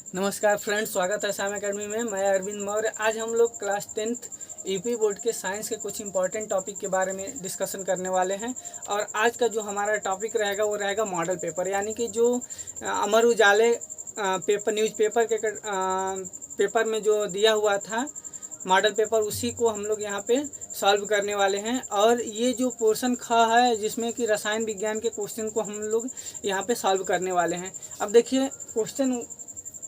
नमस्कार फ्रेंड्स, स्वागत है साम अकेडमी में। मैं अरविंद मौर्य। आज हम लोग क्लास 10th यूपी बोर्ड के साइंस के कुछ इंपॉर्टेंट टॉपिक के बारे में डिस्कशन करने वाले हैं। और आज का जो हमारा टॉपिक रहेगा वो रहेगा मॉडल पेपर, यानी कि जो अमर उजाले पेपर न्यूज़पेपर के पेपर में जो दिया हुआ था मॉडल पेपर, उसी को हम लोग यहाँ पे सॉल्व करने वाले हैं। और ये जो पोर्शन ख है जिसमें कि रसायन विज्ञान के क्वेश्चन को हम लोग यहाँ पे सॉल्व करने वाले हैं। अब देखिए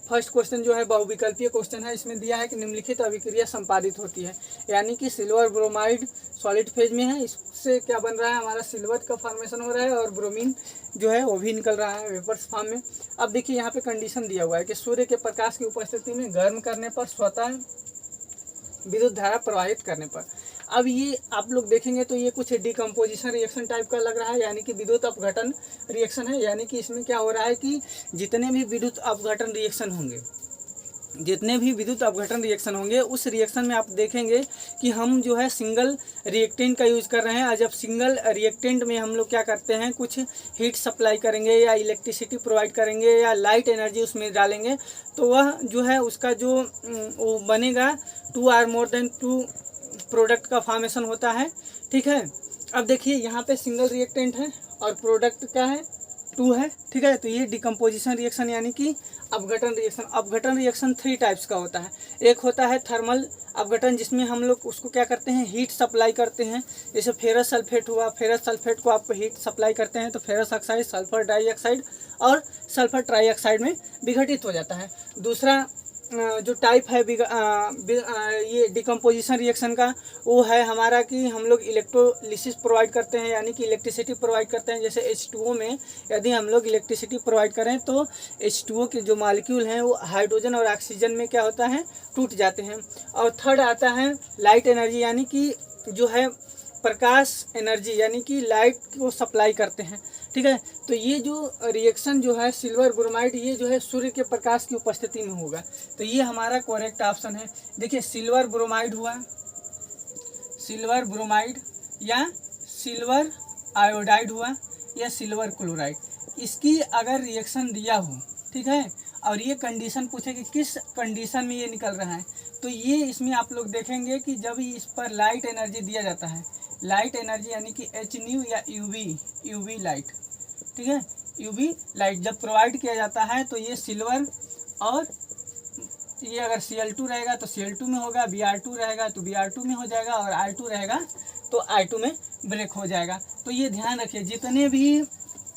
फर्स्ट क्वेश्चन जो है बहुविकल्पीय क्वेश्चन है। इसमें दिया है कि निम्नलिखित अभिक्रिया संपादित होती है, यानी कि सिल्वर ब्रोमाइड सॉलिड फेज में है। इससे क्या बन रहा है, हमारा सिल्वर का फॉर्मेशन हो रहा है और ब्रोमीन जो है वो भी निकल रहा है वेपर्स फॉर्म में। अब देखिए यहाँ पे कंडीशन दिया हुआ है कि सूर्य के प्रकाश की उपस्थिति में गर्म करने पर स्वतः विद्युत धारा प्रवाहित करने पर। अब ये आप लोग देखेंगे तो ये कुछ डिकम्पोजिशन रिएक्शन टाइप का लग रहा है, यानी कि विद्युत अपघटन रिएक्शन है। यानी कि इसमें क्या हो रहा है कि जितने भी विद्युत अपघटन रिएक्शन होंगे उस रिएक्शन में आप देखेंगे कि हम जो है सिंगल रिएक्टेंट का यूज़ कर रहे हैं। और जब सिंगल रिएक्टेंट में हम लोग क्या करते हैं, कुछ हीट सप्लाई करेंगे या इलेक्ट्रिसिटी प्रोवाइड करेंगे या लाइट एनर्जी उसमें डालेंगे, तो वह जो है उसका जो वो बनेगा 2 or more than 2 प्रोडक्ट का फॉर्मेशन होता है। ठीक है, अब देखिए यहाँ पे सिंगल रिएक्टेंट है और प्रोडक्ट क्या है, 2 है। ठीक है, तो ये डिकम्पोजिशन रिएक्शन यानी कि अपघटन रिएक्शन। अपघटन रिएक्शन 3 टाइप्स का होता है। एक होता है थर्मल अपघटन, जिसमें हम लोग उसको क्या करते हैं, हीट सप्लाई करते हैं। जैसे फेरस सल्फेट हुआ, फेरस सल्फेट को आप हीट सप्लाई करते हैं तो फेरस ऑक्साइड सल्फर डाइऑक्साइड और सल्फर ट्राइऑक्साइड में विघटित हो जाता है। दूसरा जो टाइप है ये डिकम्पोजिशन रिएक्शन का, वो है हमारा कि हम लोग इलेक्ट्रोलिसिस प्रोवाइड करते हैं, यानी कि इलेक्ट्रिसिटी प्रोवाइड करते हैं। जैसे H2O में यदि हम लोग इलेक्ट्रिसिटी प्रोवाइड करें तो H2O के जो मॉलिक्यूल हैं वो हाइड्रोजन और ऑक्सीजन में क्या होता है, टूट जाते हैं। और थर्ड आता है लाइट एनर्जी, यानी कि जो है प्रकाश एनर्जी, यानी कि लाइट को सप्लाई करते हैं। ठीक है, तो ये जो रिएक्शन जो है सिल्वर ब्रोमाइड, ये जो है सूर्य के प्रकाश की उपस्थिति में होगा। तो ये हमारा करेक्ट ऑप्शन है। देखिए सिल्वर ब्रोमाइड हुआ, सिल्वर ब्रोमाइड या सिल्वर आयोडाइड हुआ या सिल्वर क्लोराइड, इसकी अगर रिएक्शन दिया हो, ठीक है, और ये कंडीशन पूछे कि किस कंडीशन में ये निकल रहा है, तो ये इसमें आप लोग देखेंगे कि जब इस पर लाइट एनर्जी दिया जाता है, लाइट एनर्जी यानी कि HNU या यूवी लाइट, ठीक है, यूवी लाइट जब प्रोवाइड किया जाता है तो ये सिल्वर, और ये अगर Cl2 रहेगा तो Cl2 में होगा, Br2 रहेगा तो Br2 में हो जाएगा, और I2 रहेगा तो I2 में ब्रेक हो जाएगा। तो ये ध्यान रखिए, जितने भी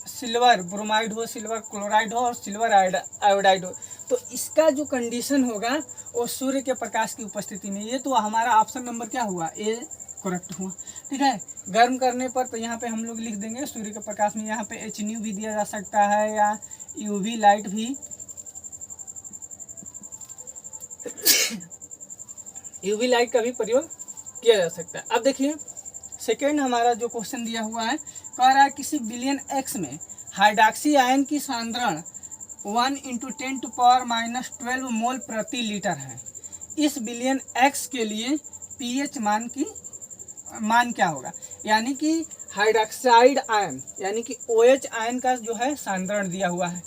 सिल्वर ब्रोमाइड हो, सिल्वर क्लोराइड हो और सिल्वर आयोडाइड हो, तो इसका जो कंडीशन होगा वो सूर्य के प्रकाश की उपस्थिति में। ये तो हमारा ऑप्शन नंबर क्या हुआ, ए करेक्ट हुआ। ठीक है, गर्म करने पर तो यहाँ पे हम लोग लिख देंगे सूर्य के प्रकाश में। यहाँ पे HNU भी दिया जा सकता है या यूवी लाइट भी यूवी लाइट का भी प्रयोग किया जा सकता है। अब देखिए सेकेंड हमारा जो क्वेश्चन दिया हुआ है, कह रहा है किसी बिलियन एक्स में हाइड्रॉक्सी आयन की सांद्रण 1 × 10⁻12 मोल प्रति लीटर है। इस बिलियन एक्स के लिए pH मान क्या होगा, यानी कि हाइड्रॉक्साइड आयन यानी कि OH आयन का जो है सांद्रण दिया हुआ है।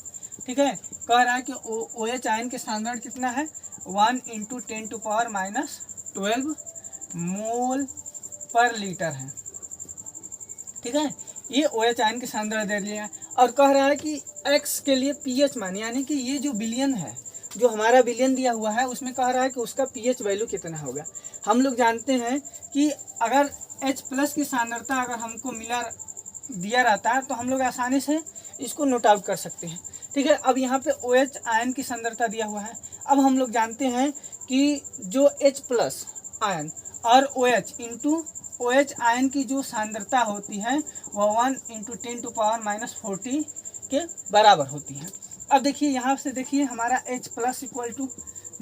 ठीक है, कह रहा है कि OH आयन के सांद्रण कितना है, 1 × 10⁻12 मोल पर लीटर है। ठीक है, ये OH आयन के सांद्रण दे लिया और कह रहा है कि X के लिए pH मान, यानी कि ये जो बिलियन है, जो हमारा बिलियन दिया हुआ है, उसमें कह रहा है कि उसका pH वैल्यू कितना होगा। हम लोग जानते हैं कि अगर H+ की सांद्रता अगर हमको दिया रहता है तो हम लोग आसानी से इसको नोट आउट कर सकते हैं। ठीक है, अब यहाँ पे OH आयन की सांद्रता दिया हुआ है। अब हम लोग जानते हैं कि जो H+ आयन और OH आयन की जो सांद्रता होती है वह 1 × 10⁻40 के बराबर होती है। अब देखिए यहाँ से देखिए हमारा H+ इक्वल टू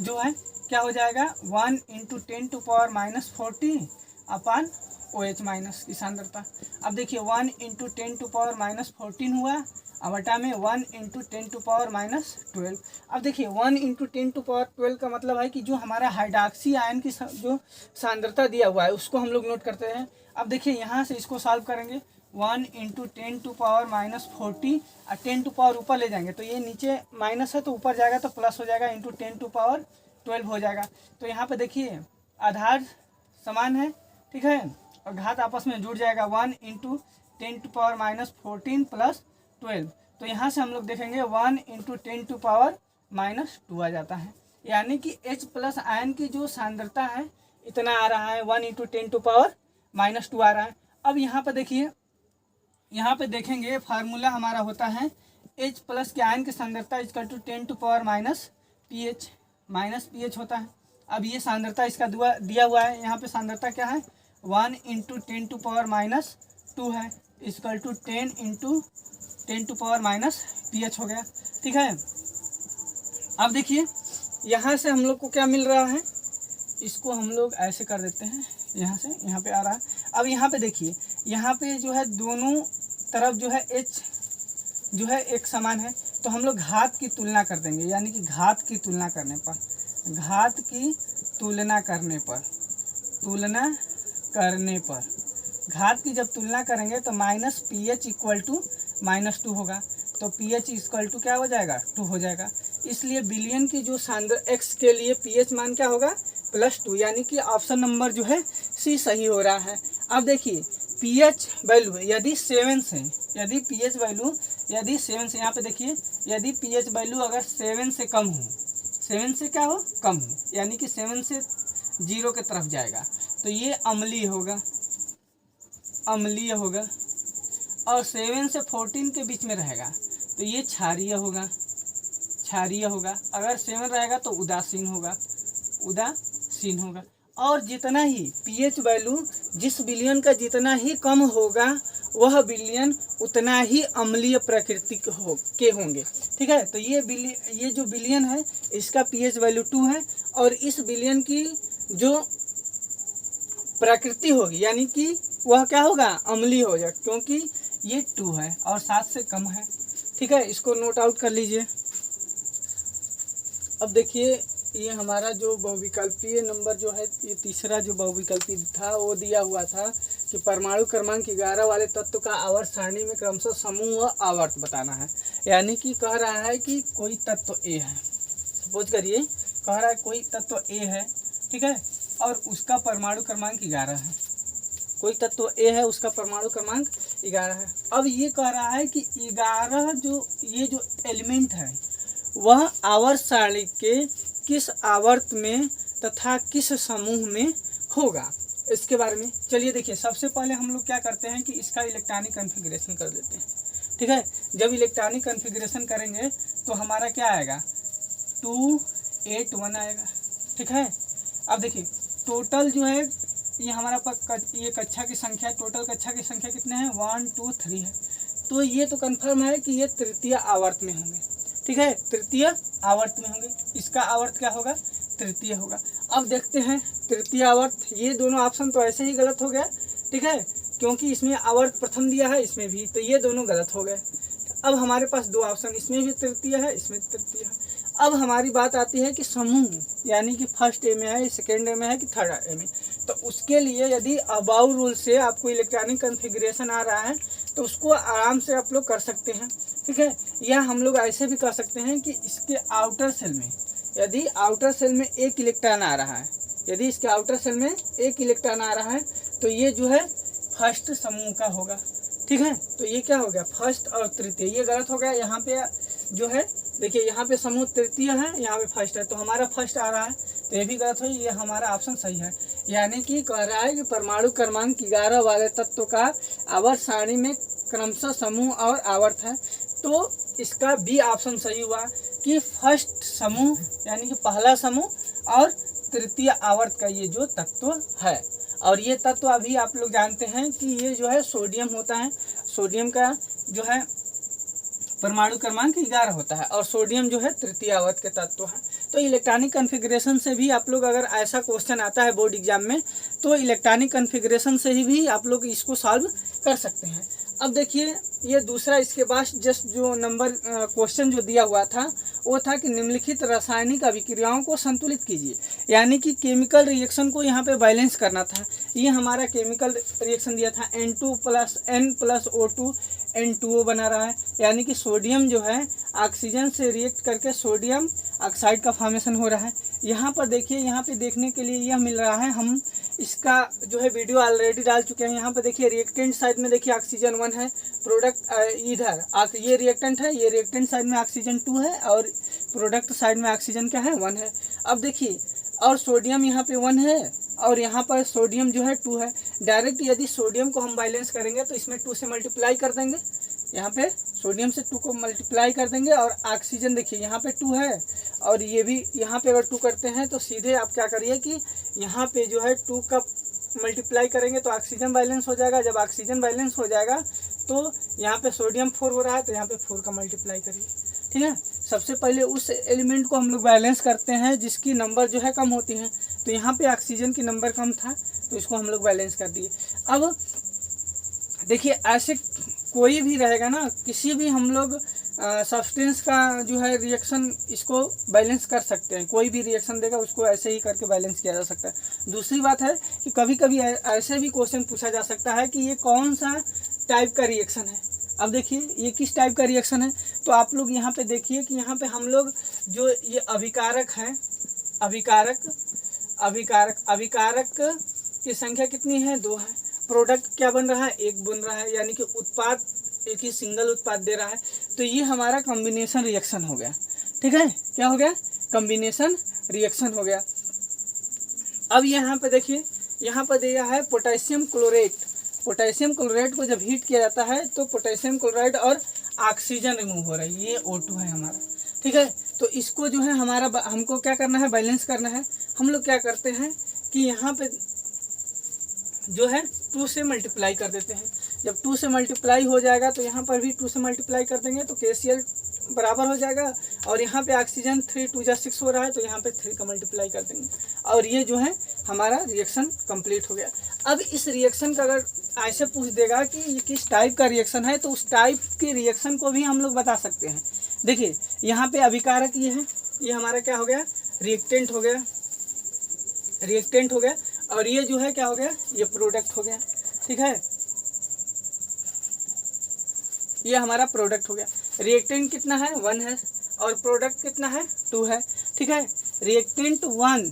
जो है क्या हो जाएगा, 1 × 10⁻40 अपान OH माइनस की सांद्रता। अब देखिए 1 × 10⁻14 हुआ, अब बटा में 1 × 10⁻12। अब देखिए 1 × 10⁻12 का मतलब है कि जो हमारा हाइड्रॉक्सी आयन की जो सांद्रता दिया हुआ है उसको हम लोग नोट करते हैं। अब देखिए यहाँ से इसको सॉल्व करेंगे 1 इंटू 10⁻⁻40 और 10 ऊपर ले जाएंगे तो ये नीचे माइनस है तो ऊपर जाएगा तो प्लस हो जाएगा, इंटू 10⁻12 हो जाएगा। तो यहाँ पे देखिए आधार समान है, ठीक है, और घात आपस में जुड़ जाएगा 1 इंटू 10⁻⁻14 प्लस 12। तो यहाँ से हम लोग देखेंगे 1 इंटू 10⁻⁻2 आ जाता है, यानी कि H प्लस आयन की जो सांद्रता है इतना आ रहा है, 1 इंटू 10⁻⁻2 आ रहा है। अब यहाँ पे देखिए, यहाँ पे देखेंगे फार्मूला हमारा होता है H प्लस के आयन की सांद्रता equal to 10⁻⁻pH minus pH होता है। अब ये सांद्रता इसका दिया हुआ है, यहाँ पे सांद्रता क्या है 1 इंटू 10⁻⁻2 है इक्वल टू 10 इंटू 10⁻⁻pH हो गया, ठीक है। अब देखिए यहाँ से हम लोग को क्या मिल रहा है, इसको हम लोग ऐसे कर देते हैं, यहाँ से यहाँ पे आ रहा है। अब यहाँ पे देखिए, यहाँ पे जो है दोनों तरफ जो है H जो है एक समान है, तो हम लोग घात की तुलना कर देंगे, यानी कि घात की तुलना करने पर घात की जब तुलना करेंगे तो माइनस pH इक्वल टू -2 होगा, तो pH इक्वल टू क्या हो जाएगा 2 हो जाएगा। इसलिए बिलियन की जो x के लिए pH मान क्या होगा +2, यानी कि ऑप्शन नंबर जो है सी सही हो रहा है। अब देखिए pH वैल्यू यदि 7 से, यहाँ पे देखिए यदि pH वैल्यू अगर 7 से कम हो, 7 से क्या हो कम हो, यानी कि 7 से 0 की तरफ जाएगा तो ये अम्लीय होगा, और 7 से 14 के बीच में रहेगा तो ये क्षारीय होगा। अगर 7 रहेगा तो उदासीन होगा। और जितना ही pH वैल्यू जिस बिलियन का जितना ही कम होगा वह बिलियन उतना ही अम्लीय प्रकृति के होंगे, ठीक है। तो ये जो बिलियन है इसका pH वैल्यू 2 है, और इस बिलियन की जो प्रकृति होगी यानी कि वह क्या होगा अम्लीय हो जाएगा, क्योंकि ये 2 है और 7 से कम है, ठीक है। इसको नोट आउट कर लीजिए। अब देखिए ये हमारा जो बहुविकल्पीय नंबर जो है, ये तीसरा जो बहुविकल्पी था वो दिया हुआ था कि परमाणु क्रमांक 11 वाले तत्व का आवर्त सारणी में क्रमशः समूह व आवर्त बताना है। यानी कि कह रहा है कि कोई तत्व ए है, सपोज करिए कह रहा है कोई तत्व ए है, ठीक है, और उसका परमाणु क्रमांक 11 है। कोई तत्व ए है उसका परमाणु क्रमांक 11 है। अब ये कह रहा है कि 11 ये जो एलिमेंट है वह आवर्त सारणी के किस आवर्त में तथा किस समूह में होगा, इसके बारे में चलिए देखिए। सबसे पहले हम लोग क्या करते हैं कि इसका इलेक्ट्रॉनिक कॉन्फ़िगरेशन कर देते हैं, ठीक है। जब इलेक्ट्रॉनिक कॉन्फ़िगरेशन करेंगे तो हमारा क्या आएगा 281 आएगा, ठीक है। अब देखिए टोटल जो है ये हमारा ये कक्षा की संख्या, टोटल कक्षा की संख्या कितने हैं 1 2 3 है, तो ये तो कंफर्म है कि ये तृतीय आवर्त में होंगे, ठीक है, तृतीय आवर्त में होंगे। इसका आवर्त क्या होगा तृतीय होगा। अब देखते हैं तृतीय आवर्त, ये दोनों ऑप्शन तो ऐसे ही गलत हो गया, ठीक है, क्योंकि इसमें आवर्त प्रथम दिया है इसमें भी, तो ये दोनों गलत हो गए। अब हमारे पास दो ऑप्शन, इसमें भी तृतीय है इसमें तृतीय है। अब हमारी बात आती है कि समूह, यानी कि फर्स्ट ए में है, सेकेंड ए में है कि थर्ड ए में, तो उसके लिए यदि अबाउ रूल से आपको इलेक्ट्रॉनिक कॉन्फ़िगरेशन आ रहा है तो उसको आराम से आप लोग कर सकते हैं, ठीक है। या हम लोग ऐसे भी कर सकते हैं कि इसके आउटर सेल में यदि आउटर सेल में एक इलेक्ट्रॉन आ रहा है, यदि इसके आउटर सेल में एक इलेक्ट्रॉन आ रहा है तो ये जो है फर्स्ट समूह का होगा, ठीक है। तो ये क्या हो गया फर्स्ट और तृतीय, ये गलत हो गया। यहाँ पे जो है देखिए यहाँ पे समूह तृतीय है, यहाँ पे फर्स्ट है, तो हमारा फर्स्ट आ रहा है, तो ये भी गलत हो, ये हमारा ऑप्शन सही है। यानी कि कह रहा है कि परमाणु क्रमांक 11 वाले तत्व का आवर्त सारणी में क्रमशः समूह और आवर्त है, तो इसका बी ऑप्शन सही हुआ कि फर्स्ट समूह यानी कि पहला समूह और तृतीय आवर्त का ये जो तत्व है। और ये तत्व अभी आप लोग जानते हैं कि ये जो है सोडियम होता है, सोडियम का जो है परमाणु क्रमांक 11 होता है, और सोडियम जो है तृतीय आवर्त के तत्व है। तो इलेक्ट्रॉनिक कॉन्फ़िगरेशन से भी आप लोग अगर ऐसा क्वेश्चन आता है बोर्ड एग्जाम में तो इलेक्ट्रॉनिक कॉन्फ़िगरेशन से ही भी आप लोग इसको सॉल्व कर सकते हैं। अब देखिए ये दूसरा इसके बाद जस्ट जो नंबर क्वेश्चन जो दिया हुआ था वो था कि निम्नलिखित रासायनिक अभिक्रियाओं को संतुलित कीजिए, यानी कि केमिकल रिएक्शन को यहाँ पे बैलेंस करना था। ये हमारा केमिकल रिएक्शन दिया था N2 + N + O2 N2O बना रहा है, यानी कि सोडियम जो है ऑक्सीजन से रिएक्ट करके सोडियम ऑक्साइड का फॉर्मेशन हो रहा है। यहाँ पर देखिए, यहाँ पे देखने के लिए यह मिल रहा है, हम इसका जो है वीडियो ऑलरेडी डाल चुके हैं। यहाँ पर देखिए रिएक्टेंट साइड में देखिए ऑक्सीजन 1 है, प्रोडक्ट इधर ये रिएक्टेंट है, ये रिएक्टेंट साइड में ऑक्सीजन 2 है और प्रोडक्ट साइड में ऑक्सीजन क्या है 1 है। अब देखिए और सोडियम यहाँ पे 1 है और यहाँ पर सोडियम जो है 2 है। डायरेक्ट यदि सोडियम को हम बैलेंस करेंगे तो इसमें 2 से मल्टीप्लाई कर देंगे, यहाँ पे सोडियम से 2 को मल्टीप्लाई कर देंगे और ऑक्सीजन देखिए यहाँ पे 2 है और ये भी यहाँ पे अगर 2 करते हैं तो सीधे आप क्या करिए कि यहाँ पे जो है 2 का मल्टीप्लाई करेंगे तो ऑक्सीजन बैलेंस हो जाएगा। जब ऑक्सीजन बैलेंस हो जाएगा तो यहाँ पे सोडियम 4 हो रहा है तो यहाँ पे 4 का मल्टीप्लाई करिए, ठीक है। सबसे पहले उस एलिमेंट को हम लोग बैलेंस करते हैं जिसकी नंबर जो है कम होती हैं, तो यहाँ पे ऑक्सीजन की नंबर कम था तो इसको हम लोग बैलेंस कर दिए। अब देखिए ऐसे कोई भी रहेगा ना, किसी भी हम लोग सब्सटेंस का जो है रिएक्शन इसको बैलेंस कर सकते हैं, कोई भी रिएक्शन देगा उसको ऐसे ही करके बैलेंस किया जा सकता है। दूसरी बात है कि कभी कभी ऐसे भी क्वेश्चन पूछा जा सकता है कि ये कौन सा टाइप का रिएक्शन है। अब देखिए ये किस टाइप का रिएक्शन है, तो आप लोग यहाँ पे देखिए कि यहाँ पे हम लोग जो ये अभिकारक हैं, अभिकारक की संख्या कितनी है 2 है। प्रोडक्ट क्या बन रहा है 1 बन रहा है, यानी कि उत्पाद एक ही सिंगल उत्पाद दे रहा है। तो ये हमारा कॉम्बिनेशन रिएक्शन हो गया, ठीक है। क्या हो गया, कॉम्बिनेशन रिएक्शन हो गया। अब यहाँ पे देखिए, यहाँ पर दिया है पोटेशियम क्लोरेट। पोटेशियम क्लोराइड को जब हीट किया जाता है तो पोटेशियम क्लोराइड और ऑक्सीजन रिमूव हो रहा है, ये O2 है हमारा, ठीक है। तो इसको जो है हमारा हमको क्या करना है, बैलेंस करना है। हम लोग क्या करते हैं कि यहाँ पे जो है 2 से मल्टीप्लाई कर देते हैं। जब 2 से मल्टीप्लाई हो जाएगा तो यहाँ पर भी 2 से मल्टीप्लाई कर देंगे तो KCl बराबर हो जाएगा और यहाँ पे ऑक्सीजन 3 2 जा 6 हो रहा है तो यहाँ पे 3 का मल्टीप्लाई कर देंगे और ये जो है हमारा रिएक्शन कंप्लीट हो गया। अब इस रिएक्शन का अगर ऐसे पूछ देगा कि ये किस टाइप का रिएक्शन है तो उस टाइप के रिएक्शन को भी हम लोग बता सकते हैं। देखिए यहाँ पे अभिकारक ये है, ये हमारा क्या हो गया, रिएक्टेंट हो गया, रिएक्टेंट हो गया और ये जो है क्या हो गया, ये प्रोडक्ट हो गया, ठीक है। ये हमारा प्रोडक्ट हो गया। रिएक्टेंट कितना है 1 है और प्रोडक्ट कितना है 2 है, ठीक है। रिएक्टेंट 1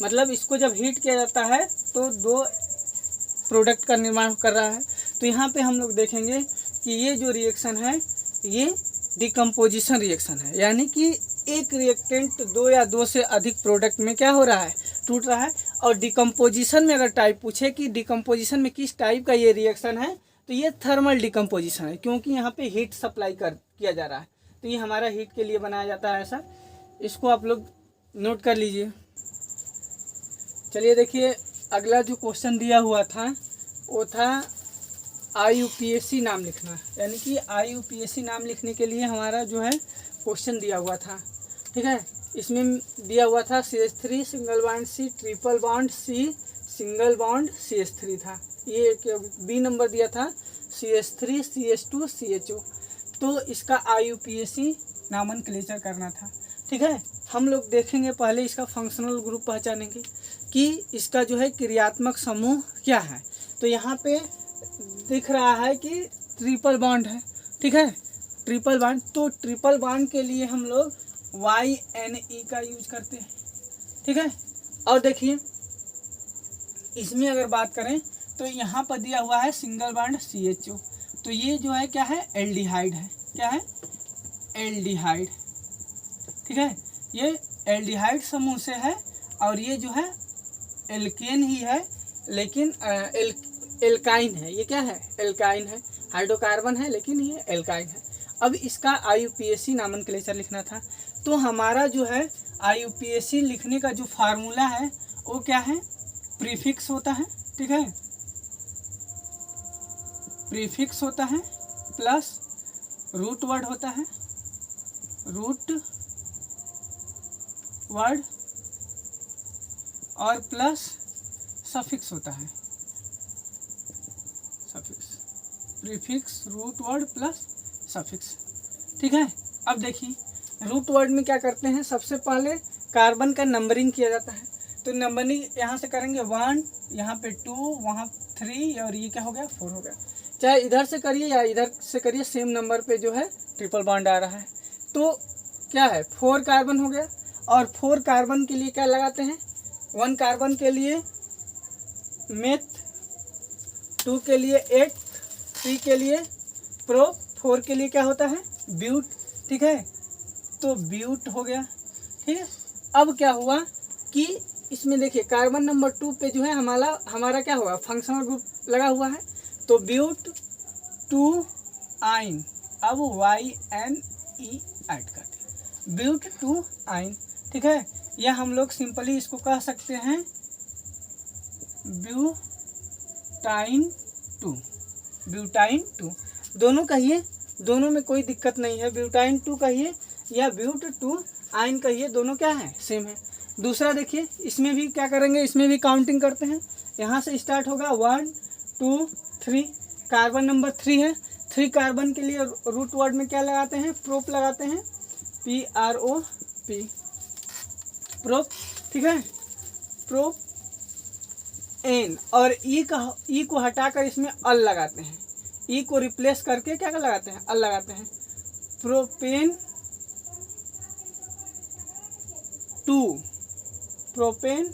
मतलब इसको जब हीट किया जाता है तो 2 प्रोडक्ट का निर्माण कर रहा है। तो यहाँ पे हम लोग देखेंगे कि ये जो रिएक्शन है ये डिकम्पोजिशन रिएक्शन है, यानी कि एक रिएक्टेंट 2 या 2 से अधिक प्रोडक्ट में क्या हो रहा है, टूट रहा है। और डिकम्पोजिशन में अगर टाइप पूछे कि डिकम्पोजिशन में किस टाइप का ये रिएक्शन है तो ये थर्मल डिकम्पोजिशन है, क्योंकि यहाँ पे हीट सप्लाई किया जा रहा है तो ये हमारा हीट के लिए बनाया जाता है ऐसा। इसको आप लोग नोट कर लीजिए। चलिए देखिए अगला जो क्वेश्चन दिया हुआ था वो था IUPAC नाम लिखना, यानी कि IUPAC नाम लिखने के लिए हमारा जो है क्वेश्चन दिया हुआ था, ठीक है। इसमें दिया हुआ था CH3 single bond C triple bond C single bond CH3 था। ये B नंबर दिया था CH3 CH2 CHO। तो इसका IUPAC नामनक्लेचर करना था, ठीक है। हम लोग देखेंगे पहले इसका फंक्शनल ग्रुप पहचानेंगे कि इसका जो है क्रियात्मक समूह क्या है। तो यहाँ पे दिख रहा है कि ट्रिपल बॉन्ड है, ठीक है, ट्रिपल बॉन्ड। तो ट्रिपल बॉन्ड के लिए हम लोग YNE का यूज करते हैं, ठीक है। और देखिए इसमें अगर बात करें तो यहाँ पर दिया हुआ है सिंगल बॉन्ड CHO, तो ये जो है क्या है, एल्डिहाइड है। क्या है, एल्डिहाइड, ठीक है। ये एल्डिहाइड समूह से है और ये जो है एल्केन ही है, लेकिन एल्काइन है। ये क्या है, एल्काइन है, हाइड्रोकार्बन है लेकिन ये एल्काइन है। अब इसका IUPAC नामनक्लेचर लिखना था। तो हमारा जो है IUPAC लिखने का जो फार्मूला है वो क्या है, प्रीफिक्स होता है, ठीक है, प्रीफिक्स होता है प्लस रूट वर्ड होता है, रूट वर्ड और प्लस सफिक्स होता है, suffix, prefix root word plus suffix. ठीक है, अब देखिए रूट वर्ड में क्या करते हैं, सबसे पहले कार्बन का नंबरिंग किया जाता है। तो नंबरिंग यहाँ से करेंगे 1, यहाँ पे 2, वहाँ 3 और ये क्या हो गया 4 हो गया। चाहे इधर से करिए या इधर से करिए, सेम नंबर पे जो है ट्रिपल बॉन्ड आ रहा है। तो क्या है 4 कार्बन हो गया। और 4 कार्बन के लिए क्या लगाते हैं, 1 कार्बन के लिए मेथ, 2 के लिए 8, 3 के लिए प्रो, 4 के लिए क्या होता है ब्यूट। ठीक है, तो ब्यूट हो गया। ठीक है, अब क्या हुआ कि इसमें देखिए कार्बन नंबर 2 पे जो है हमारा क्या हुआ, फंक्शनल ग्रुप लगा हुआ है। तो ब्यूट 2 आइन, अब YNE ऐड करते हैं, ब्यूट 2 आइन। ठीक है, या हम लोग सिंपली इसको कह सकते हैं ब्यूटाइन 2, ब्यूटाइन 2 दोनों कहिए, दोनों में कोई दिक्कत नहीं है। ब्यूटाइन 2 कहिए या ब्यूट 2 आइन कहिए, दोनों क्या है सेम है। दूसरा देखिए, इसमें भी क्या करेंगे, इसमें भी काउंटिंग करते हैं। यहाँ से स्टार्ट होगा 1 2 3, कार्बन नंबर 3 है। 3 कार्बन के लिए रूट वर्ड में क्या लगाते हैं, प्रोप लगाते हैं, PROP, प्रोप। ठीक है, प्रोप एन, और ई को हटाकर इसमें अल लगाते हैं, ई को रिप्लेस करके क्या लगाते हैं, अल लगाते हैं। प्रोपेन 2, प्रोपेन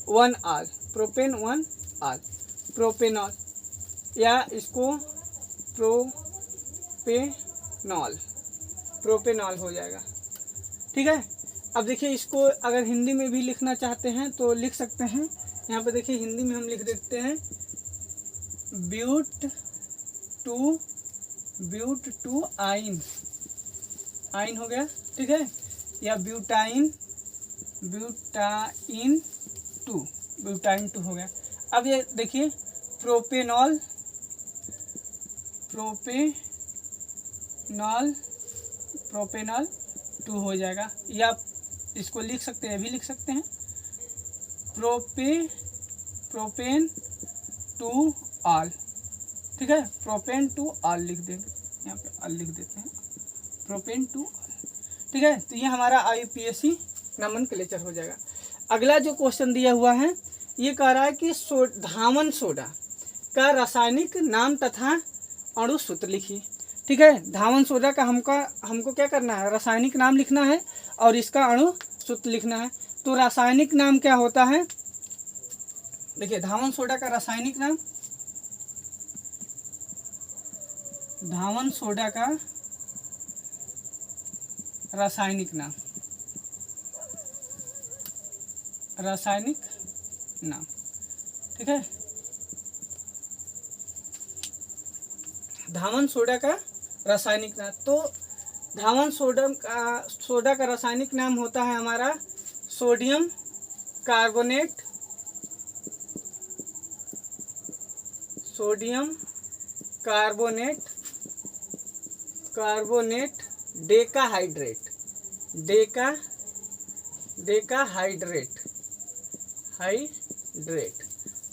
1 आल, प्रोपेन 1 आल, प्रोपेनॉल, या इसको प्रोपेनॉल, प्रोपेनॉल हो जाएगा। ठीक है, अब देखिए इसको अगर हिंदी में भी लिखना चाहते हैं तो लिख सकते हैं। यहाँ पे देखिए हिंदी में हम लिख देते हैं ब्यूट 2 आइन, आइन हो गया। ठीक है, या ब्यूटाइन 2 हो गया। अब ये देखिए प्रोपेनॉल 2 हो जाएगा, या इसको लिख सकते हैं, भी लिख सकते हैं प्रोपेन 2 आल। ठीक है, प्रोपेन 2 आल लिख देंगे, यहाँ पे आल लिख देते हैं, प्रोपेन 2 आल। ठीक है, तो ये हमारा IUPAC नोमेनक्लेचर हो जाएगा। अगला जो क्वेश्चन दिया हुआ है ये कह रहा है कि धावन सोडा का रासायनिक नाम तथा अणु सूत्र लिखिए। ठीक है, धावन सोडा का हमको क्या करना है, रासायनिक नाम लिखना है और इसका अणु सूत्र लिखना है। तो रासायनिक नाम क्या होता है, देखिए धावन सोडा का रासायनिक नाम, धावन सोडा का रासायनिक नाम, रासायनिक नाम। ठीक है, धावन सोडा का रासायनिक नाम, तो धावन सोडा का रासायनिक नाम होता है हमारा sodium carbonate, sodium carbonate decahydrate, decahydrate.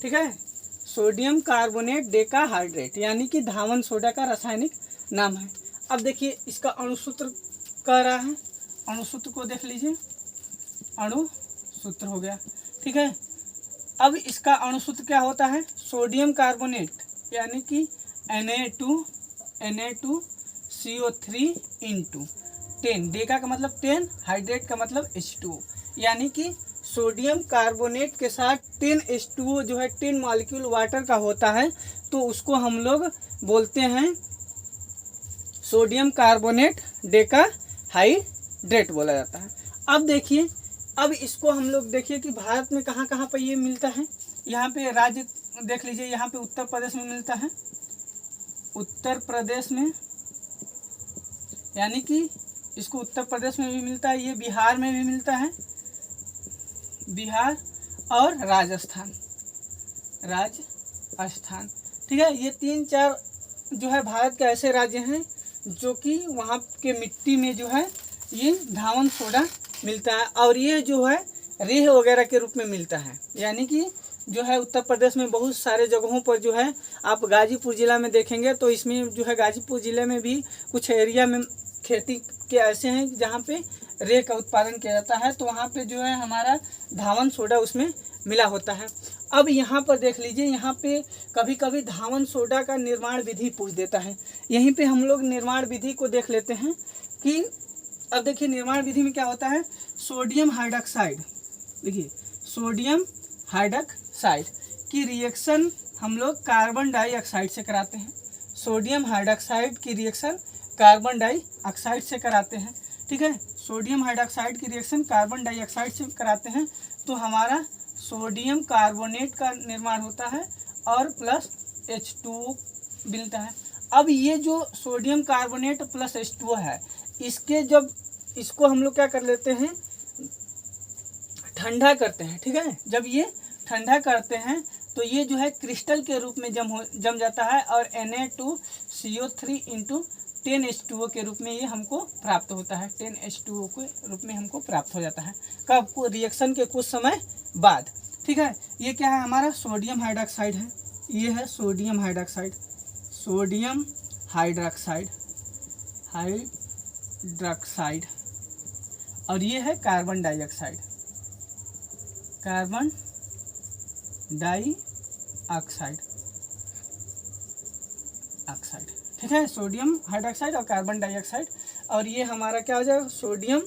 ठीक है, सोडियम कार्बोनेट डेकाहाइड्रेट यानी कि धावन सोडा का रासायनिक नाम है। अब देखिए इसका अणुसूत्र कह रहा है, अणुसूत्र को देख लीजिए, अणुसूत्र हो गया। ठीक है, अब इसका अणुसूत्र क्या होता है, सोडियम कार्बोनेट यानी कि Na2CO3 × 10, डेका का मतलब 10, हाइड्रेट का मतलब H2O, यानी कि सोडियम कार्बोनेट के साथ 10 H2O जो है 10 मॉलिक्यूल वाटर का होता है, तो उसको हम लोग बोलते हैं सोडियम कार्बोनेट डेकाहाइड्रेट बोला जाता है। अब देखिए, अब इसको हम लोग देखिए कि भारत में कहाँ कहाँ पर ये मिलता है। यहाँ पे राज्य देख लीजिए, यहाँ पे उत्तर प्रदेश में मिलता है, उत्तर प्रदेश में, यानी कि इसको उत्तर प्रदेश में भी मिलता है, ये बिहार में भी मिलता है, बिहार और राजस्थान। ठीक है, ये 3-4 जो है भारत के ऐसे राज्य हैं जो कि वहाँ के मिट्टी में जो है ये धावन सोडा मिलता है, और ये जो है रेह वगैरह के रूप में मिलता है, यानी कि जो है उत्तर प्रदेश में बहुत सारे जगहों पर जो है आप गाजीपुर ज़िला में देखेंगे तो इसमें जो है गाजीपुर ज़िले में भी कुछ एरिया में खेती के ऐसे हैं जहाँ पे रे का उत्पादन किया जाता है, तो वहाँ पे जो है हमारा धावन सोडा उसमें मिला होता है। अब यहाँ पर देख लीजिए, यहाँ पे कभी कभी धावन सोडा का निर्माण विधि पूछ देता है। यहीं पे हम लोग निर्माण विधि को देख लेते हैं कि अब देखिए निर्माण विधि में क्या होता है, सोडियम हाइड्रॉक्साइड, देखिए सोडियम हाइड्रॉक्साइड की रिएक्शन हम लोग कार्बन डाइऑक्साइड से कराते हैं। सोडियम हाइड्रॉक्साइड की रिएक्शन कार्बन डाइऑक्साइड से कराते हैं, ठीक है। सोडियम हाइड्रॉक्साइड की रिएक्शन कार्बन डाइऑक्साइड से कराते हैं तो हमारा सोडियम कार्बोनेट का निर्माण होता है और प्लस H2O मिलता है। अब ये जो सोडियम कार्बोनेट प्लस H2O है, इसके जब इसको हम लोग क्या कर लेते हैं, ठंडा करते हैं, ठीक है। जब ये ठंडा करते हैं तो ये जो है क्रिस्टल के रूप में जम जाता है और Na2CO3 इंटू 10H2O के रूप में ये हमको प्राप्त होता है। 10H2O के रूप में हमको प्राप्त हो जाता है कब, को रिएक्शन के कुछ समय बाद, ठीक है। ये क्या है, हमारा सोडियम हाइड्रॉक्साइड है, ये है sodium hydroxide, sodium hydroxide hydroxide, और ये है carbon dioxide, carbon dioxide oxide, ठीक है। सोडियम हाइड्रॉक्साइड और कार्बन डाइऑक्साइड, और ये हमारा क्या हो जाएगा, सोडियम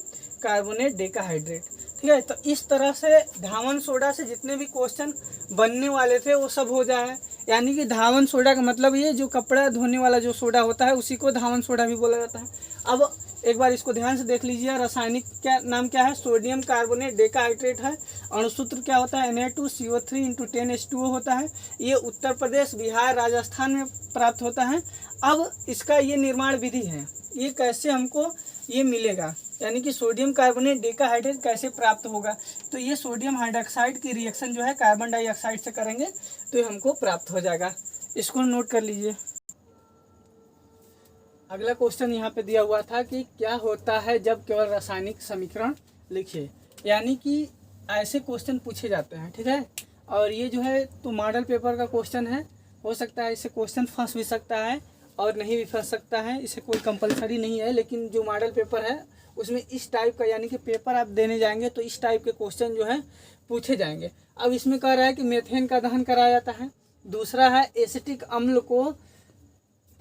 कार्बोनेट डेकाहाइड्रेट, ठीक है। तो इस तरह से धावन सोडा से जितने भी क्वेश्चन बनने वाले थे वो सब हो जाए। यानी कि धावन सोडा का मतलब ये जो कपड़ा धोने वाला जो सोडा होता है उसी को धावन सोडा भी बोला जाता है। अब एक बार इसको ध्यान से देख लीजिए, रासायनिक क्या नाम क्या है, सोडियम कार्बोनेट डेकाहाइड्रेट है। अणुसूत्र क्या होता है, Na2CO3 इंटू 10H2O होता है। ये उत्तर प्रदेश, बिहार, राजस्थान में प्राप्त होता है। अब इसका ये निर्माण विधि है, ये कैसे हमको ये मिलेगा, यानी कि सोडियम कार्बोनेट डेकाहाइड्रेट कैसे प्राप्त होगा। तो ये सोडियम हाइड्रॉक्साइड की रिएक्शन जो है कार्बन डाइऑक्साइड से करेंगे तो ये हमको प्राप्त हो जाएगा। इसको नोट कर लीजिए। अगला क्वेश्चन यहाँ पे दिया हुआ था कि क्या होता है जब केवल रासायनिक समीकरण लिखिए। यानी कि ऐसे क्वेश्चन पूछे जाते हैं, ठीक है। और ये जो है तो मॉडल पेपर का क्वेश्चन है, हो सकता है इससे क्वेश्चन फंस भी सकता है और नहीं भी फंस सकता है, इसे कोई कंपलसरी नहीं है। लेकिन जो मॉडल पेपर है उसमें इस टाइप का, यानी कि पेपर आप देने जाएंगे तो इस टाइप के क्वेश्चन जो है पूछे जाएंगे। अब इसमें कह रहा है कि मेथेन का दहन कराया जाता है। दूसरा है एसिटिक अम्ल को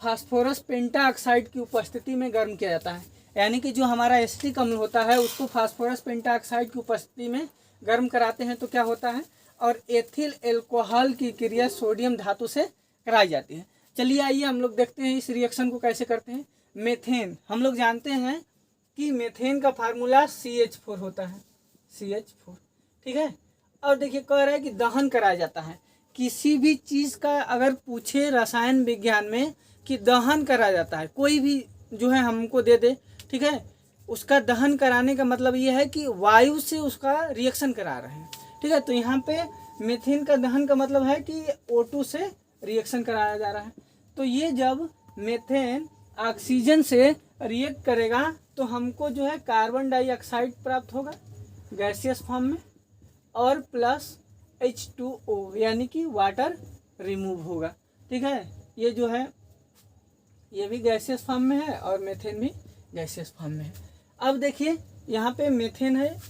फास्फोरस पेंटाऑक्साइड की उपस्थिति में गर्म किया जाता है। यानी कि जो हमारा एसिटिक अम्ल होता है उसको फास्फोरस पेंटाऑक्साइड की उपस्थिति में गर्म कराते हैं तो क्या होता है। और एथिल एल्कोहल की क्रिया सोडियम धातु से कराई जाती है। चलिए आइए हम लोग देखते हैं इस रिएक्शन को कैसे करते हैं। मेथेन, हम लोग जानते हैं कि मेथेन का फार्मूला CH4 होता है, CH4, ठीक है। और देखिए कह रहा है कि दहन कराया जाता है। किसी भी चीज़ का अगर पूछे रसायन विज्ञान में कि दहन कराया जाता है, कोई भी जो है हमको दे दे, ठीक है, उसका दहन कराने का मतलब ये है कि वायु से उसका रिएक्शन करा रहे हैं, ठीक है। तो यहाँ पे मेथेन का दहन का मतलब है कि O2 से रिएक्शन कराया जा रहा है। तो ये जब मेथेन ऑक्सीजन से रिएक्ट करेगा तो हमको जो है कार्बन डाइऑक्साइड प्राप्त होगा गैसियस फॉर्म में और प्लस H2O यानी कि वाटर रिमूव होगा, ठीक है। ये जो है ये भी गैसियस फॉर्म में है और मेथेन भी गैसियस फॉर्म में है। अब देखिए यहाँ पे मेथेन है,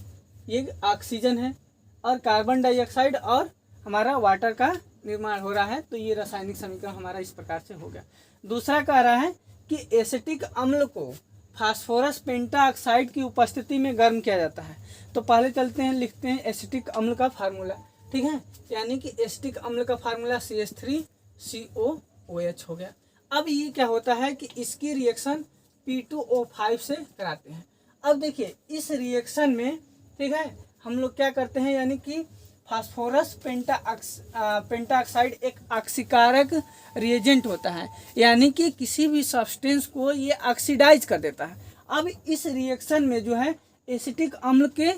ये ऑक्सीजन है और कार्बन डाइऑक्साइड और हमारा वाटर का निर्माण हो रहा है। तो ये रासायनिक समीकरण हमारा इस प्रकार से हो गया। दूसरा कह रहा है कि एसिटिक अम्ल को फास्फोरस पेंटाऑक्साइड की उपस्थिति में गर्म किया जाता है। तो पहले चलते हैं, लिखते हैं एसिटिक अम्ल का फार्मूला, ठीक है। यानी कि एसिटिक अम्ल का फार्मूला CH3COOH हो गया। अब ये क्या होता है कि इसकी रिएक्शन P2O5 से कराते हैं। अब देखिए इस रिएक्शन में, ठीक है, हम लोग क्या करते हैं, यानी कि फास्फोरस पेंटाऑक्साइड एक ऑक्सीकारक रिएजेंट होता है, यानी कि किसी भी सब्सटेंस को ये ऑक्सीडाइज कर देता है। अब इस रिएक्शन में जो है एसिटिक अम्ल के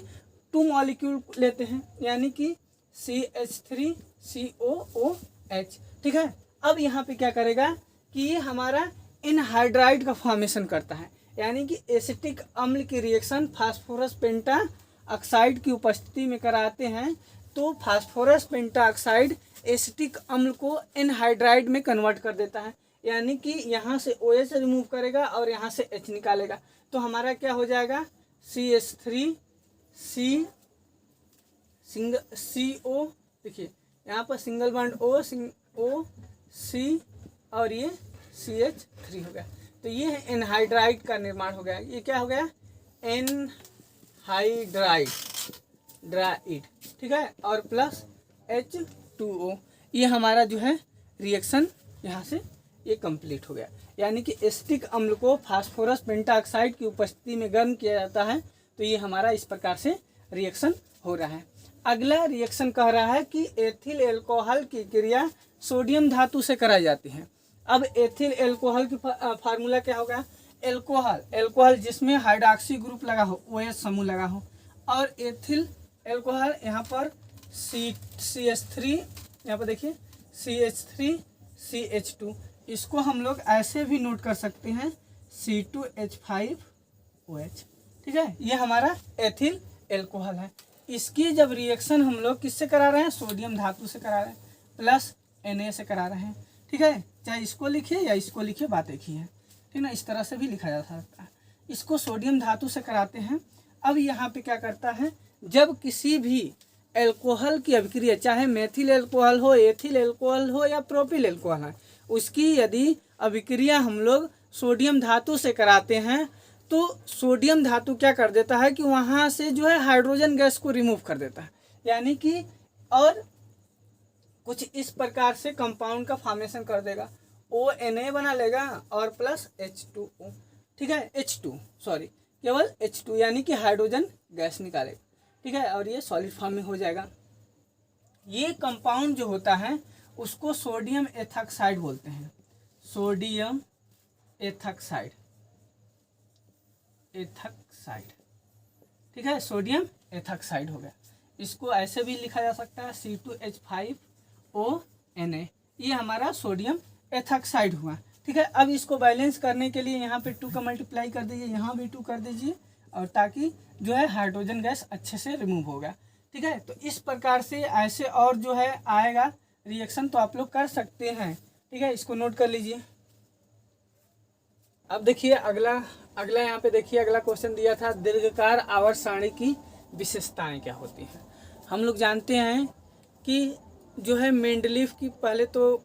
2 मॉलिक्यूल लेते हैं, यानी कि CH3COOH, ठीक है। अब यहाँ पे क्या करेगा कि ये हमारा एनहाइड्राइड का फॉर्मेशन करता है, यानी कि एसिटिक अम्ल की रिएक्शन फास्फोरस पेंटाऑक्साइड की उपस्थिति में कराते हैं तो फास्फोरस पेंटाऑक्साइड एसिटिक अम्ल को एनहाइड्राइड में कन्वर्ट कर देता है, यानी कि यहाँ से OH रिमूव करेगा और यहाँ से H निकालेगा। तो हमारा क्या हो जाएगा, CH3C CO, देखिए यहाँ पर सिंगल बॉन्ड O C और ये CH3 हो गया। तो ये है एनहाइड्राइड का निर्माण हो गया। ये क्या हो गया, एनहाइड्राइड, ठीक है, और प्लस H2O। ये हमारा जो है रिएक्शन यहाँ से ये कंप्लीट हो गया। यानी कि एसिटिक अम्ल को फास्फोरस पेंटाऑक्साइड की उपस्थिति में गर्म किया जाता है। तो ये हमारा इस प्रकार से रिएक्शन हो रहा है। अगला रिएक्शन कह रहा है कि एथिल एल्कोहल की क्रिया सोडियम धातु से कराई जाती है। अब एथिल एल्कोहल की फार्मूला क्या होगा, एल्कोहल जिसमें हाइड्रोक्सी ग्रुप लगा हो, OH समूह लगा हो, और एथिल एल्कोहल यहाँ पर CH3, यहाँ पर देखिए CH3 CH2, इसको हम लोग ऐसे भी नोट कर सकते हैं C2H5OH, ठीक है। ये हमारा एथिल एल्कोहल है। इसकी जब रिएक्शन हम लोग किससे करा रहे हैं, सोडियम धातु से करा रहे हैं, प्लस Na से करा रहे हैं, ठीक है। चाहे इसको लिखिए या इसको लिखिए, बात एक ही है, ठीक ना। इस तरह से भी लिखा जा सकता है। इसको सोडियम धातु से कराते हैं। अब यहाँ पे क्या करता है, जब किसी भी एल्कोहल की अभिक्रिया, चाहे मेथिल एल्कोहल हो, एथिल एल्कोहल हो या प्रोपिल एल्कोहल है, उसकी यदि अभिक्रिया हम लोग सोडियम धातु से कराते हैं तो सोडियम धातु क्या कर देता है कि वहाँ से जो है हाइड्रोजन गैस को रिमूव कर देता है, यानी कि और कुछ इस प्रकार से कंपाउंड का फॉर्मेशन कर देगा, ONA बना लेगा और प्लस H2O, ठीक है, केवल H2 यानी कि हाइड्रोजन गैस निकालेगा, ठीक है, और ये सॉलिड फॉर्म में हो जाएगा। ये कंपाउंड जो होता है उसको सोडियम एथॉक्साइड बोलते हैं, सोडियम एथॉक्साइड, ठीक है, सोडियम एथॉक्साइड हो गया। इसको ऐसे भी लिखा जा सकता है C2H5ONA, ये हमारा सोडियम एथॉक्साइड हुआ, ठीक है। अब इसको बैलेंस करने के लिए यहाँ पे 2 का मल्टीप्लाई कर दीजिए, यहाँ भी 2 कर दीजिए, और ताकि जो है हाइड्रोजन गैस अच्छे से रिमूव होगा, ठीक है। तो इस प्रकार से ऐसे और जो है आएगा रिएक्शन, तो आप लोग कर सकते हैं, ठीक है। इसको नोट कर लीजिए। अब देखिए अगला यहाँ पे देखिए अगला क्वेश्चन दिया था, दीर्घकार आवर्त सारणी की विशेषताएं क्या होती हैं। हम लोग जानते हैं कि जो है मेंडलीफ की, पहले तो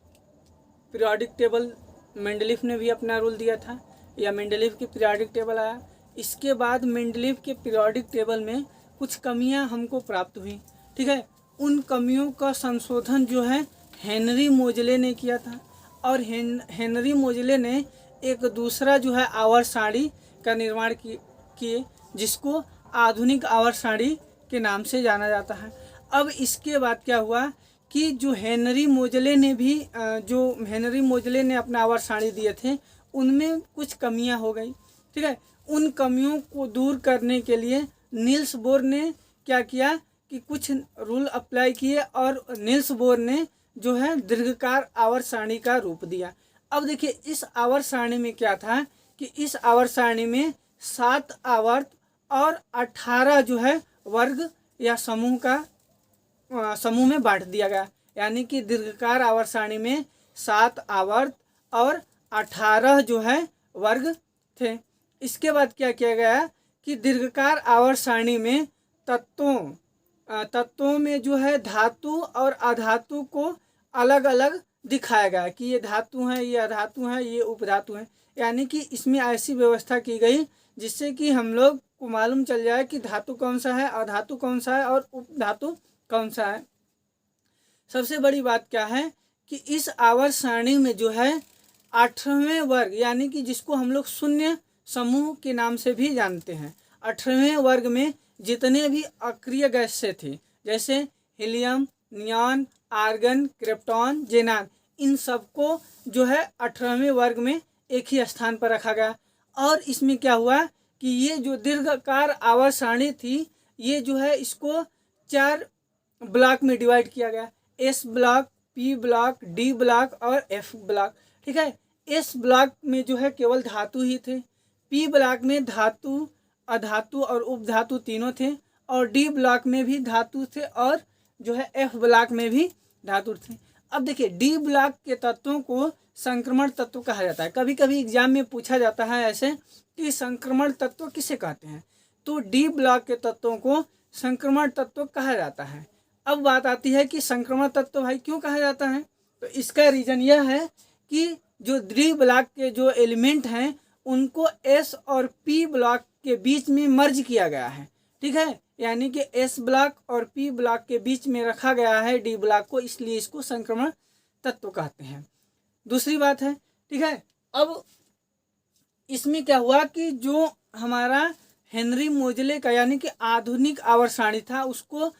पीरियोडिक टेबल मेंडलीफ ने भी अपना रूल दिया था, या मेंडलीफ की पीरियोडिक टेबल आया। इसके बाद मेंडलीफ के पीरियोडिक टेबल में कुछ कमियां हमको प्राप्त हुई, ठीक है। उन कमियों का संशोधन जो है हेनरी मोजले ने किया था, और हेनरी मोजले ने एक दूसरा जो है आवर्त सारणी का निर्माण किए, जिसको आधुनिक आवर्त सारणी के नाम से जाना जाता है। अब इसके बाद क्या हुआ कि जो हेनरी मोजले ने अपना आवर्त सारणी दिए थे, उनमें कुछ कमियां हो गई, ठीक है। उन कमियों को दूर करने के लिए नील्स बोर ने क्या किया कि कुछ रूल अप्लाई किए, और नील्स बोर ने जो है दीर्घकार आवर्त सारणी का रूप दिया। अब देखिए इस आवर्त सारणी में क्या था कि इस आवर्त सारणी में 7 आवर्त और 18 जो है वर्ग या समूह में बांट दिया गया, यानी कि दीर्घकार आवर्त सारणी में 7 आवर्त और 18 जो है वर्ग थे। इसके बाद क्या किया गया कि दीर्घकार आवर्त सारणी में तत्वों में जो है धातु और अधातु को अलग अलग दिखाया गया कि ये धातु हैं, ये अधातु हैं, ये उपधातु हैं। यानी कि इसमें ऐसी व्यवस्था की गई जिससे कि हम लोग को मालूम चल जाए कि धातु कौन सा है, अधातु कौन सा है और उपधातु कौन सा है। सबसे बड़ी बात क्या है कि इस आवर्त सारणी में जो है 18वें वर्ग, यानी कि जिसको हम लोग शून्य समूह के नाम से भी जानते हैं, 18वें वर्ग में जितने भी अक्रिय गैसें थी, जैसे हीलियम, नियॉन, आर्गन, क्रिप्टॉन, जेनान, इन सबको जो है 18वें वर्ग में एक ही स्थान पर रखा गया। और इसमें क्या हुआ कि ये जो दीर्घकार आवर्त सारणी थी, ये जो है इसको 4 ब्लॉक में डिवाइड किया गया, S block, P block, D block और एफ ब्लॉक, ठीक है। एस ब्लॉक में जो है केवल धातु ही थे, पी ब्लॉक में धातु, अधातु और उपधातु तीनों थे, और डी ब्लॉक में भी धातु थे और जो है एफ ब्लॉक में भी धातु थे। अब देखिए डी ब्लॉक के तत्वों को संक्रमण तत्व कहा जाता है। कभी कभी एग्जाम में पूछा जाता है ऐसे कि संक्रमण तत्व किसे कहते हैं, तो डी ब्लॉक के तत्वों को संक्रमण तत्व कहा जाता है। अब बात आती है कि संक्रमण तत्व भाई क्यों कहा जाता है, तो इसका रीज़न यह है कि जो डी ब्लॉक के जो एलिमेंट हैं उनको एस और पी ब्लॉक के बीच में मर्ज किया गया है, ठीक है, यानी कि एस ब्लॉक और पी ब्लॉक के बीच में रखा गया है डी ब्लॉक को, इसलिए इसको संक्रमण तत्व कहते हैं। दूसरी बात है, ठीक है, अब इसमें क्या हुआ कि जो हमारा हेनरी मोजले का यानी कि आधुनिक आवर्त सारणी था उसको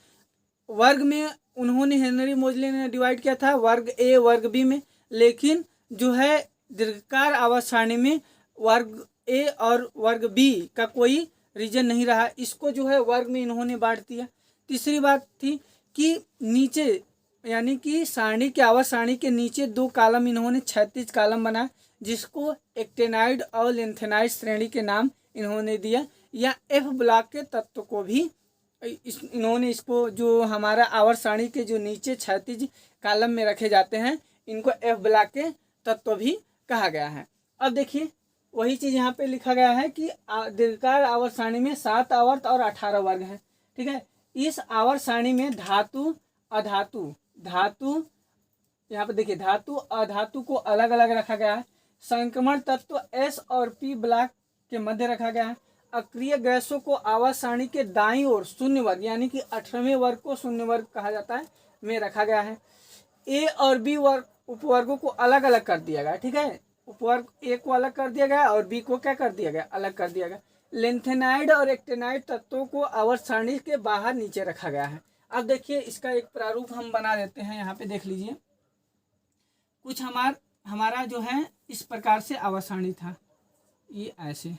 वर्ग में उन्होंने हेनरी मोजले ने डिवाइड किया था, वर्ग ए वर्ग बी में, लेकिन जो है दीर्घकार आवर्त सारणी में वर्ग ए और वर्ग बी का कोई रीजन नहीं रहा, इसको जो है वर्ग में इन्होंने बांट दिया। तीसरी बात थी कि नीचे यानी कि सारणी के आवर्त सारणी के नीचे 2 कॉलम इन्होंने क्षैतिज कॉलम बनाया जिसको एक्टेनाइड और लेंथेनाइड श्रेणी के नाम इन्होंने दिया, या एफ ब्लॉक के तत्व को भी इन्होंने इसको जो हमारा आवर्त सारणी के जो नीचे क्षैतिज कॉलम में रखे जाते हैं इनको एफ ब्लॉक के तत्व भी कहा गया है। अब देखिए वही चीज़ यहाँ पे लिखा गया है कि दीर्घकार आवर्त सारणी में 7 आवर्त और 18 वर्ग हैं, ठीक है। इस आवर्त सारणी में धातु धातु यहाँ पे देखिए धातु अधातु को अलग अलग रखा गया है। संक्रमण तत्व एस और पी ब्लॉक के मध्य रखा गया है। अक्रिय गैसों को आवर्त सारणी के दाईं ओर शून्य वर्ग यानी कि 18वें वर्ग को शून्य वर्ग कहा जाता है में रखा गया है। ए और बी वर्ग उपवर्गों को अलग अलग कर दिया गया, ठीक है, उपवर्ग ए को अलग कर दिया गया और बी को क्या कर दिया गया, अलग कर दिया गया। लेंथेनाइड और एक्टेनाइड तत्वों को आवर्त सारणी के बाहर नीचे रखा गया है। अब देखिए इसका एक प्रारूप हम बना देते हैं, यहाँ पे देख लीजिए। कुछ हमारा जो है इस प्रकार से आवर्त सारणी था, ये ऐसे,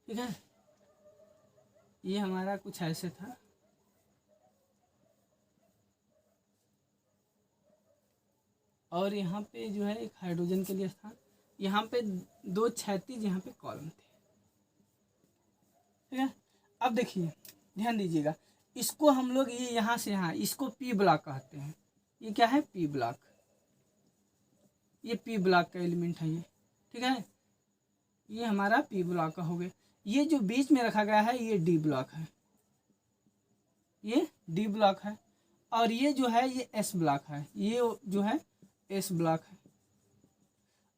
ठीक है, ये हमारा कुछ ऐसे था। और यहाँ पे जो है एक हाइड्रोजन के लिए स्थान, यहाँ पे 2 क्षैतिज यहाँ पे कॉलम थे, ठीक है। अब देखिए ध्यान दीजिएगा, इसको हम लोग ये यहाँ से यहाँ इसको पी ब्लॉक कहते हैं। ये क्या है, पी ब्लॉक, ये पी ब्लॉक का एलिमेंट है ये, ठीक है, ये हमारा पी ब्लॉक का हो गया। ये जो बीच में रखा गया है ये डी ब्लॉक है, ये डी ब्लॉक है, और ये जो है ये एस ब्लॉक है, ये जो है एस ब्लॉक है।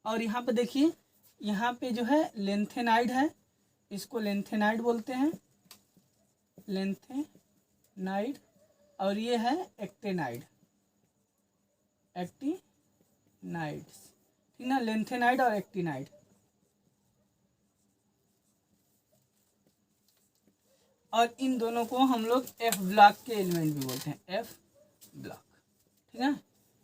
और यहाँ पे देखिए यहाँ पे जो है लेंथेनाइड है, इसको लेंथेनाइड बोलते हैं, लेंथेनाइड, और ये है एक्टेनाइड, एक्टिनाइड, ठीक ना, लेंथेनाइड और एक्टिनाइड। और इन दोनों को हम लोग एफ ब्लॉक के एलिमेंट भी बोलते हैं, एफ ब्लॉक, ठीक है,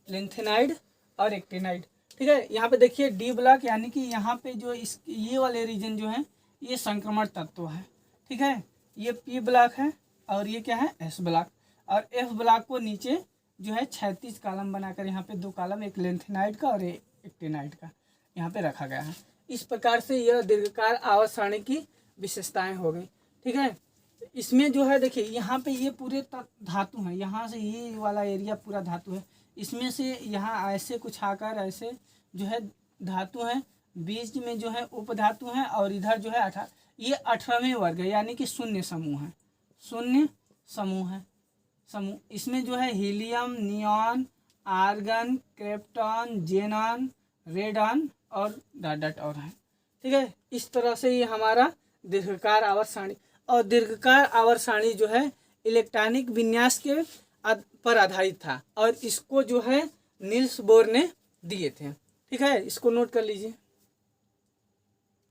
लेंथेनाइड और एक्टिनाइड, ठीक है। यहाँ पे देखिए डी ब्लॉक यानी कि यहाँ पे जो इस ये वाले रीजन जो है ये संक्रमण तत्व है, ठीक है, ये पी ब्लॉक है और ये क्या है, एस ब्लॉक। और एफ ब्लॉक को नीचे जो है क्षैतिज कॉलम बनाकर यहाँ पे 2 कॉलम, एक लेंथेनाइड का और एक एक्टिनाइड का यहाँ पे रखा गया है। इस प्रकार से यह दीर्घकार आवर्त सारणी की विशेषताएं हो गई, ठीक है। इसमें जो है देखिए यहाँ पे ये पूरे धातु हैं, यहाँ से ये वाला एरिया पूरा धातु है, इसमें से यहाँ ऐसे कुछ आकर ऐसे जो है धातु हैं, बीच में जो है उपधातु हैं, और इधर जो है ये 18वें वर्ग है यानी कि शून्य समूह है, शून्य समूह है, समूह। इसमें जो है helium, neon, argon, krypton, xenon, radon और डॉट और है, ठीक है। इस तरह से ये हमारा दीर्घकार आवर्त सारणी, और दीर्घकार आवर्त सारणी जो है इलेक्ट्रॉनिक विन्यास के पर आधारित था, और इसको जो है नील्स बोर ने दिए थे, ठीक है, इसको नोट कर लीजिए।